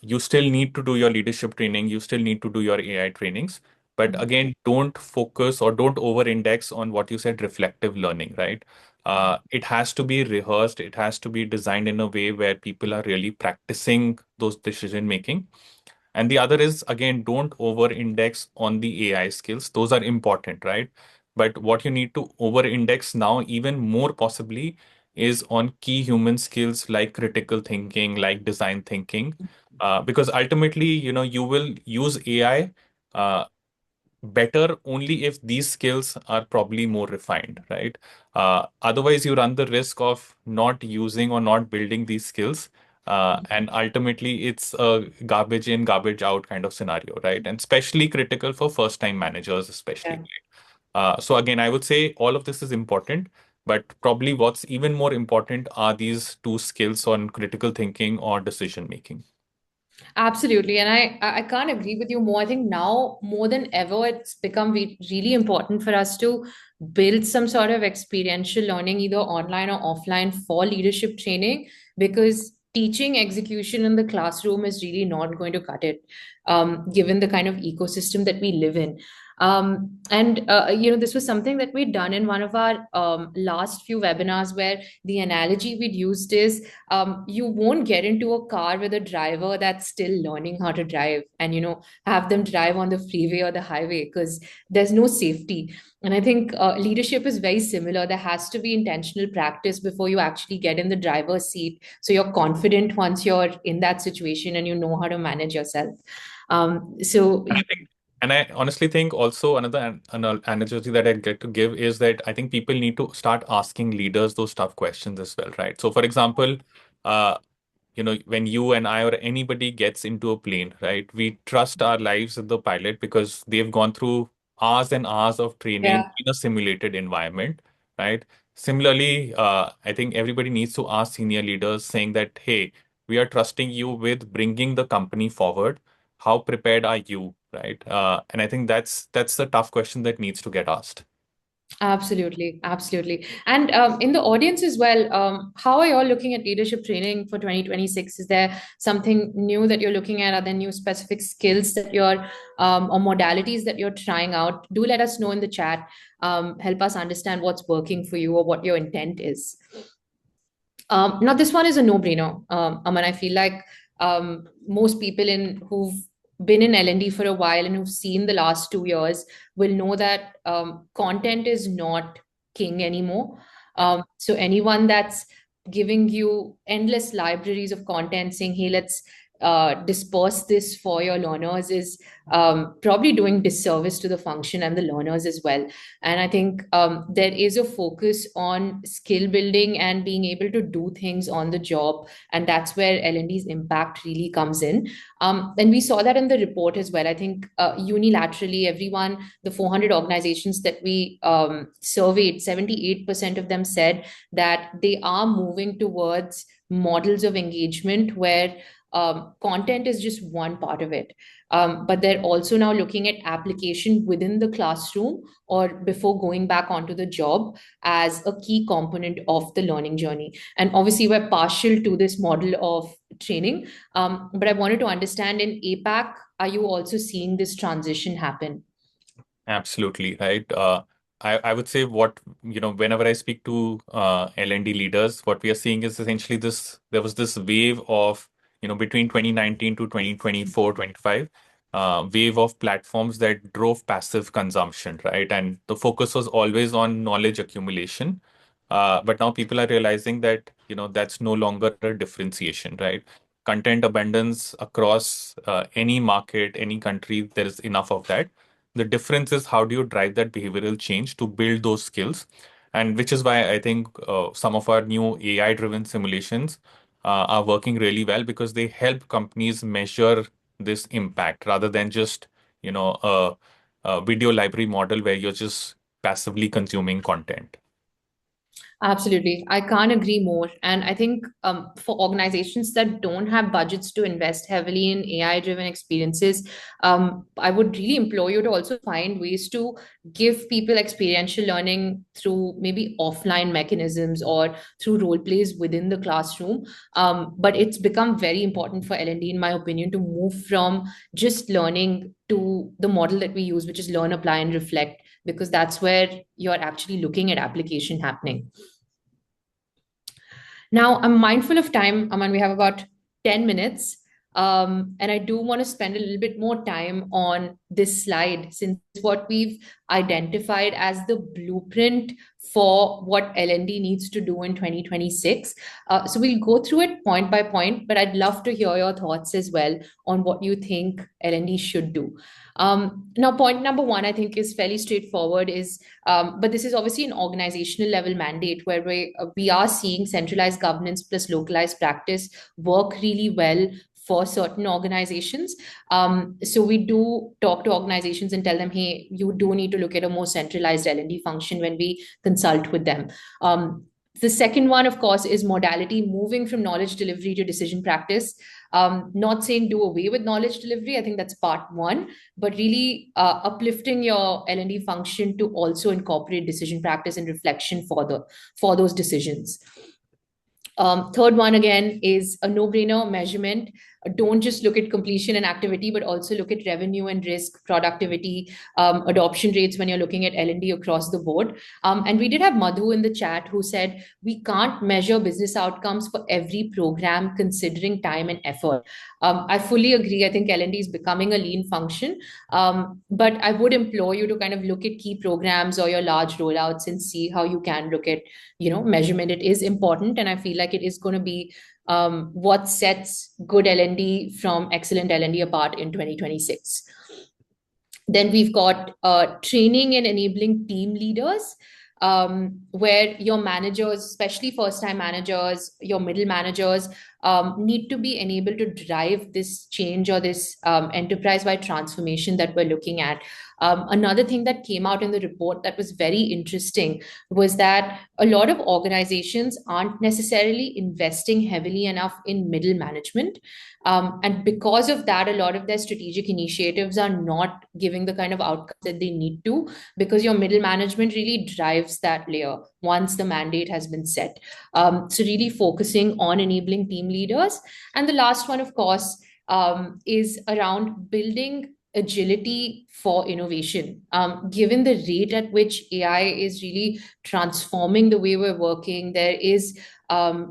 S2: You still need to do your leadership training. You still need to do your AI trainings. But
S1: Mhm.
S2: again, don't focus or don't over-index on what you said, reflective learning, right? It has to be rehearsed. It has to be designed in a way where people are really practicing those decision making. And the other is, again, don't over-index on the AI skills. Those are important, right? But what you need to over-index now, even more possibly, is on key human skills like critical thinking, like design thinking, because ultimately, you will use AI better only if these skills are probably more refined, right? Otherwise, you run the risk of not using or not building these skills. And ultimately, it's a garbage in, garbage out kind of scenario, right? And especially critical for first time managers, especially.
S1: Yeah.
S2: So, again, I would say all of this is important, but probably what's even more important are these two skills on critical thinking or decision making.
S1: Absolutely. And I can't agree with you more. I think now more than ever, it's become really important for us to build some sort of experiential learning, either online or offline, for leadership training, because teaching execution in the classroom is really not going to cut it, given the kind of ecosystem that we live in. This was something that we'd done in one of our last few webinars, where the analogy we'd used is, you won't get into a car with a driver that's still learning how to drive, and have them drive on the freeway or the highway, because there's no safety. And I think leadership is very similar. There has to be intentional practice before you actually get in the driver's seat, so you're confident once you're in that situation and you know how to manage yourself. So
S2: And I think, and I honestly think also another analogy that I get to give is that I think people need to start asking leaders those tough questions as well, right? So, for example, uh, when you and I or anybody gets into a plane, right, we trust our lives with the pilot because they've gone through hours and hours of training
S1: yeah.
S2: in a simulated environment, right? Similarly, I think everybody needs to ask senior leaders saying that, hey, we are trusting you with bringing the company forward. How prepared are you, right? And I think that's the tough question that needs to get asked.
S1: Absolutely, absolutely. And in the audience as well, how are you all looking at leadership training for 2026? Is there something new that you're looking at? Are there new specific skills that you're or modalities that you're trying out? Do let us know in the chat. Help us understand what's working for you or what your intent is. Now, this one is a no-brainer. Aman, I feel like most people who've been in L&D for a while and who've seen the last 2 years will know that content is not king anymore. So anyone that's giving you endless libraries of content, saying, "Hey, let's disperse this for your learners," is probably doing disservice to the function and the learners as well. And I think there is a focus on skill building and being able to do things on the job. And that's where L&D's impact really comes in. And we saw that in the report as well. I think unilaterally, everyone, the 400 organizations that we surveyed, 78% of them said that they are moving towards models of engagement where content is just one part of it. But they're also now looking at application within the classroom or before going back onto the job as a key component of the learning journey. And obviously, we're partial to this model of training. But I wanted to understand, in APAC, are you also seeing this transition happen?
S2: Absolutely, right. I would say whenever I speak to L&D leaders, what we are seeing is essentially there was this wave of, between 2019 to 2024, 25, wave of platforms that drove passive consumption, right? And the focus was always on knowledge accumulation. But now people are realizing that, that's no longer a differentiation, right? Content abundance across any market, any country, there is enough of that. The difference is how do you drive that behavioral change to build those skills? And which is why I think some of our new AI-driven simulations are working really well because they help companies measure this impact rather than just, a video library model where you're just passively consuming content.
S1: Absolutely. I can't agree more. And I think for organizations that don't have budgets to invest heavily in AI-driven experiences, I would really implore you to also find ways to give people experiential learning through maybe offline mechanisms or through role plays within the classroom. But it's become very important for L&D, in my opinion, to move from just learning to the model that we use, which is learn, apply, and reflect, because that's where you're actually looking at application happening. Now, I'm mindful of time, Aman. We have about 10 minutes. And I do want to spend a little bit more time on this slide, since what we've identified as the blueprint for what L&D needs to do in 2026. So we'll go through it point by point, but I'd love to hear your thoughts as well on what you think L&D should do. Now, point number one, I think, is fairly straightforward, but this is obviously an organizational level mandate where we are seeing centralized governance plus localized practice work really well for certain organizations. So we do talk to organizations and tell them, hey, you do need to look at a more centralized L&D function when we consult with them. The second one, of course, is modality, moving from knowledge delivery to decision practice. Not saying do away with knowledge delivery, I think that's part one, but really uplifting your L&D function to also incorporate decision practice and reflection for those decisions. Third one, again, is a no-brainer measurement. Don't just look at completion and activity, but also look at revenue and risk, productivity, adoption rates when you're looking at L&D across the board. And we did have Madhu in the chat who said, we can't measure business outcomes for every program considering time and effort. I fully agree. I think L&D is becoming a lean function. But I would implore you to kind of look at key programs or your large rollouts and see how you can look at, measurement. It is important. And I feel like it is going to be what sets good L&D from excellent L&D apart in 2026. Then we've got training and enabling team leaders, where your managers, especially first-time managers, your middle managers, need to be enabled to drive this change or this enterprise-wide transformation that we're looking at. Another thing that came out in the report that was very interesting was that a lot of organizations aren't necessarily investing heavily enough in middle management. And because of that, a lot of their strategic initiatives are not giving the kind of outcomes that they need to, because your middle management really drives that layer once the mandate has been set. So really focusing on enabling team leaders. And the last one, of course, is around building agility for innovation. Given the rate at which AI is really transforming the way we're working, there is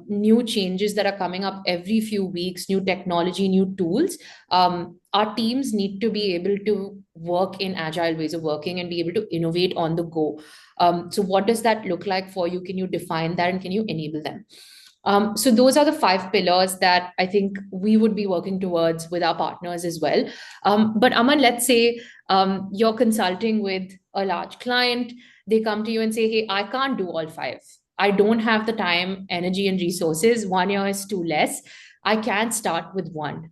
S1: new changes that are coming up every few weeks, new technology, new tools. Our teams need to be able to work in agile ways of working and be able to innovate on the go. So what does that look like for you? Can you define that and can you enable them? So those are the 5 pillars that I think we would be working towards with our partners as well. But Aman, let's say you're consulting with a large client. They come to you and say, hey, I can't do all 5. I don't have the time, energy, and resources. 1 year is too less. I can't start with 1.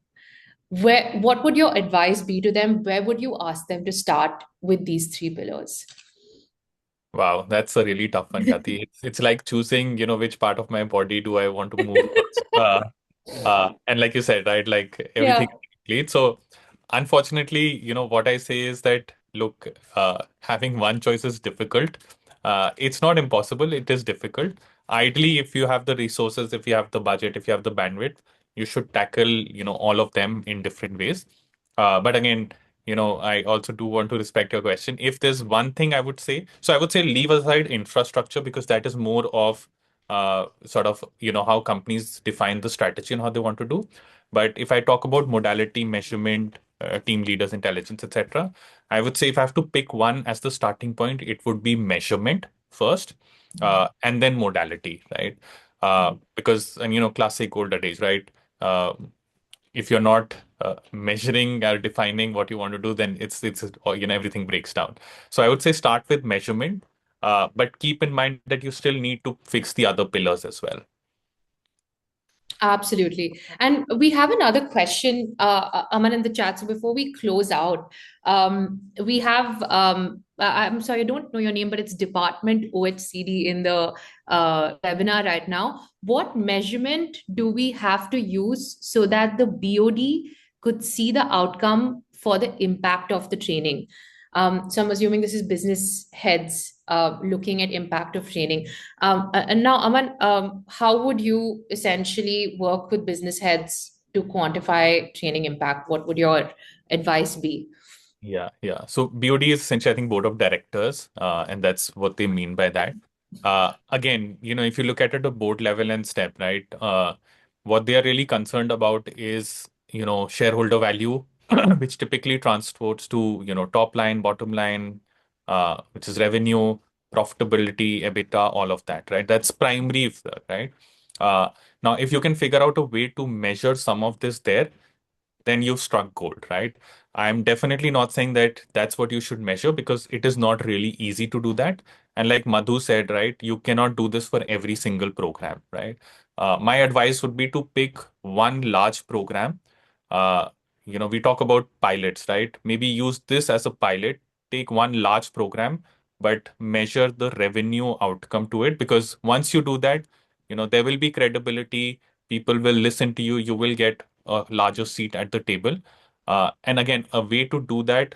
S1: What would your advice be to them? Where would you ask them to start with these 3 pillars?
S2: Wow, that's a really tough one, Khyaati. It's like choosing, which part of my body do I want to move first. And like you said, right, like
S1: Yeah.
S2: everything is complete. So unfortunately, what I say is that, look, having one choice is difficult. It's not impossible. It is difficult. Ideally, if you have the resources, if you have the budget, if you have the bandwidth, you should tackle, all of them in different ways. But again, I also do want to respect your question. If there's one thing I would say, so I would say leave aside infrastructure, because that is more of sort of, how companies define the strategy and how they want to do. But if I talk about modality, measurement, team leaders, intelligence, etc., I would say if I have to pick one as the starting point, it would be measurement first, and then modality, right? Because, and classic older days, right? If you're not measuring or defining what you want to do, then it's everything breaks down. So I would say start with measurement, but keep in mind that you still need to fix the other pillars as well.
S1: Absolutely. And we have another question, Aman, in the chat. So before we close out, we have I'm sorry, I don't know your name, but it's Department OHCD in the webinar right now. What measurement do we have to use so that the BOD could see the outcome for the impact of the training? So I'm assuming this is business heads looking at impact of training. And now, Aman, how would you essentially work with business heads to quantify training impact? What would your advice be?
S2: Yeah. So BOD is essentially, I think, board of directors, and that's what they mean by that. Again, if you look at it at the board level and step, right, what they are really concerned about is, shareholder value, which typically transports to, top line, bottom line, which is revenue, profitability, EBITDA, all of that, right? That's primary, right? Now, if you can figure out a way to measure some of this there, then you've struck gold, right? I'm definitely not saying that that's what you should measure because it is not really easy to do that. And like Madhu said, right, you cannot do this for every single program, right? My advice would be to pick one large program. Uh, we talk about pilots, right? Maybe use this as a pilot, take one large program, but measure the revenue outcome to it. Because once you do that, there will be credibility. People will listen to you. You will get a larger seat at the table. And again, a way to do that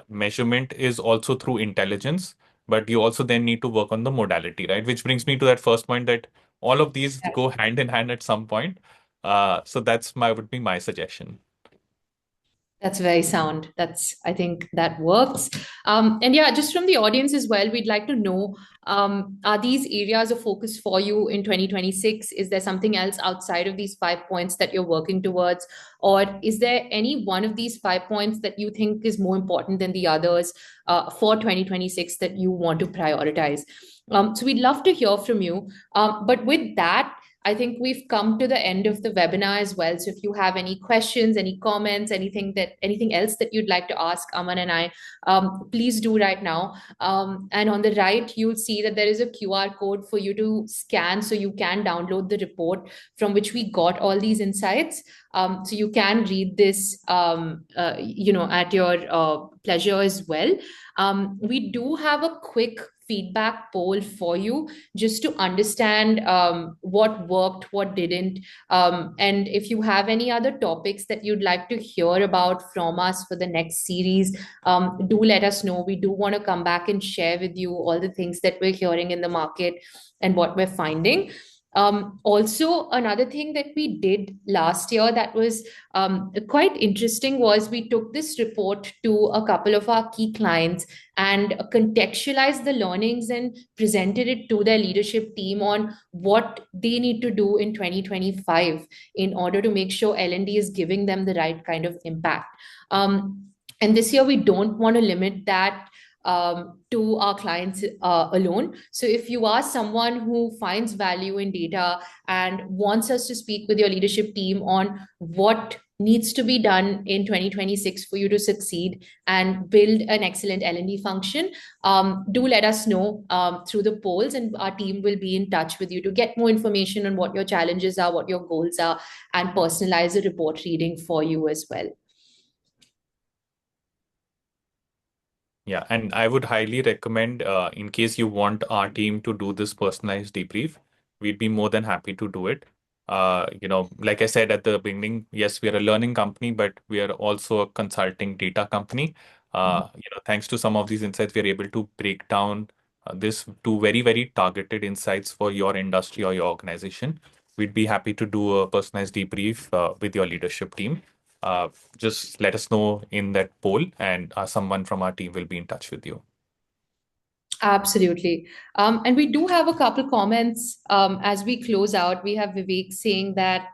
S2: measurement is also through intelligence, but you also then need to work on the modality, right? Which brings me to that first point that all of these go hand in hand at some point. So that's would be my suggestion.
S1: That's very sound. I think that works. And yeah, just from the audience as well, we'd like to know, are these areas of focus for you in 2026? Is there something else outside of these 5 points that you're working towards? Or is there any one of these 5 points that you think is more important than the others for 2026 that you want to prioritize? So we'd love to hear from you. But with that, I think we've come to the end of the webinar as well. So if you have any questions, any comments, anything else that you'd like to ask Aman and I, please do right now. And on the right, you'll see that there is a QR code for you to scan, so you can download the report from which we got all these insights. So you can read this, at your pleasure as well. We do have a quick feedback poll for you just to understand what worked, what didn't. And if you have any other topics that you'd like to hear about from us for the next series, do let us know. We do want to come back and share with you all the things that we're hearing in the market and what we're finding. Also, another thing that we did last year that was quite interesting was we took this report to a couple of our key clients and contextualized the learnings and presented it to their leadership team on what they need to do in 2025 in order to make sure L&D is giving them the right kind of impact. And this year, we don't want to limit that to our clients alone. So if you are someone who finds value in data and wants us to speak with your leadership team on what needs to be done in 2026 for you to succeed and build an excellent L&D function, do let us know through the polls, and our team will be in touch with you to get more information on what your challenges are, what your goals are, and personalize a report reading for you as well.
S2: Yeah, and I would highly recommend, in case you want our team to do this personalized debrief, we'd be more than happy to do it. Like I said at the beginning, yes, we are a learning company, but we are also a consulting data company. Thanks to some of these insights, we are able to break down this to very, very targeted insights for your industry or your organization. We'd be happy to do a personalized debrief with your leadership team. Just let us know in that poll, and someone from our team will be in touch with you.
S1: Absolutely. And we do have a couple comments as we close out. We have Vivek saying that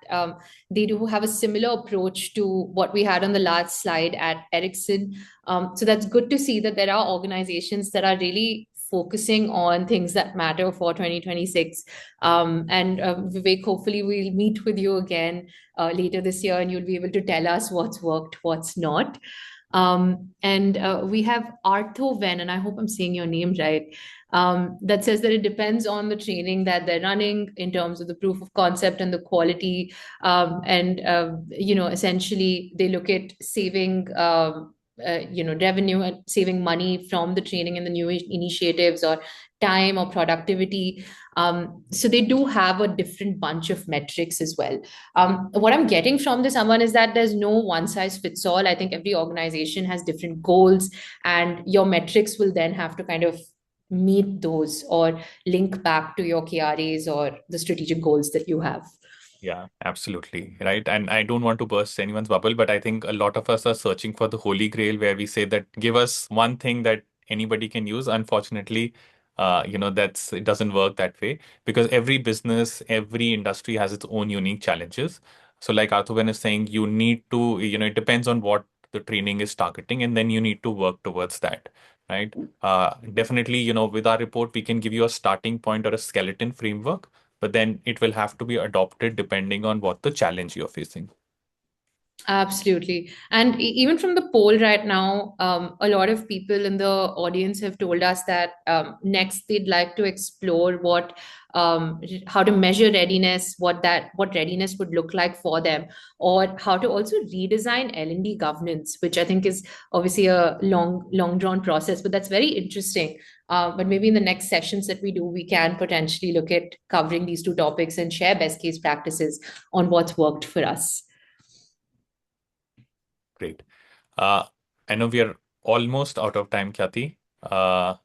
S1: they do have a similar approach to what we had on the last slide at Ericsson. So that's good to see that there are organizations that are really focusing on things that matter for 2026. And Vivek, hopefully we'll meet with you again later this year and you'll be able to tell us what's worked, what's not. And we have Arthoven, and I hope I'm saying your name right, that says that it depends on the training that they're running in terms of the proof of concept and the quality. Essentially, they look at saving revenue and saving money from the training and the new initiatives, or time or productivity. So they do have a different bunch of metrics as well. What I'm getting from this, Aman, is that there's no one size fits all. I think every organization has different goals, and your metrics will then have to kind of meet those or link back to your KRAs or the strategic goals that you have.
S2: Yeah, absolutely. Right. And I don't want to burst anyone's bubble, but I think a lot of us are searching for the holy grail where we say that give us one thing that anybody can use. Unfortunately, it doesn't work that way because every business, every industry has its own unique challenges. So like Arthurben is saying, you need to, it depends on what the training is targeting, and then you need to work towards that. Right. Definitely, with our report, we can give you a starting point or a skeleton framework, but then it will have to be adopted depending on what the challenge you're facing.
S1: Absolutely. And even from the poll right now, a lot of people in the audience have told us that next they'd like to explore how to measure readiness, what readiness would look like for them, or how to also redesign L&D governance, which I think is obviously a long drawn process, but that's very interesting. But maybe in the next sessions that we do, we can potentially look at covering these two topics and share best case practices on what's worked for us.
S2: Great. I know we are almost out of time, Khyaati. I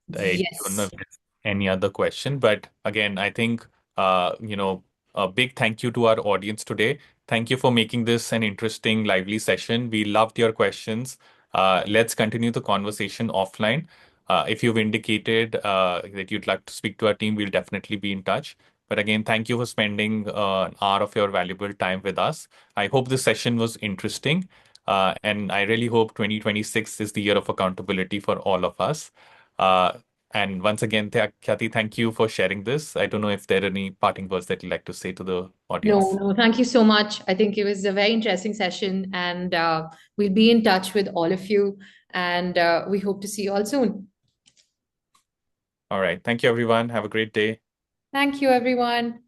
S2: don't know
S1: Yes.
S2: if there's any other question, but again, I think, a big thank you to our audience today. Thank you for making this an interesting, lively session. We loved your questions. Let's continue the conversation offline. If you've indicated that you'd like to speak to our team, we'll definitely be in touch. But again, thank you for spending an hour of your valuable time with us. I hope this session was interesting. And I really hope 2026 is the year of accountability for all of us. Uh, and once again, Khyaati, thank you for sharing this. I don't know if there are any parting words that you'd like to say to the
S1: No,
S2: audience.
S1: no, thank you so much. I think it was a very interesting session, and we'll be in touch with all of you, and we hope to see you all soon.
S2: All right. Thank you, everyone. Have a great day.
S1: Thank you, everyone.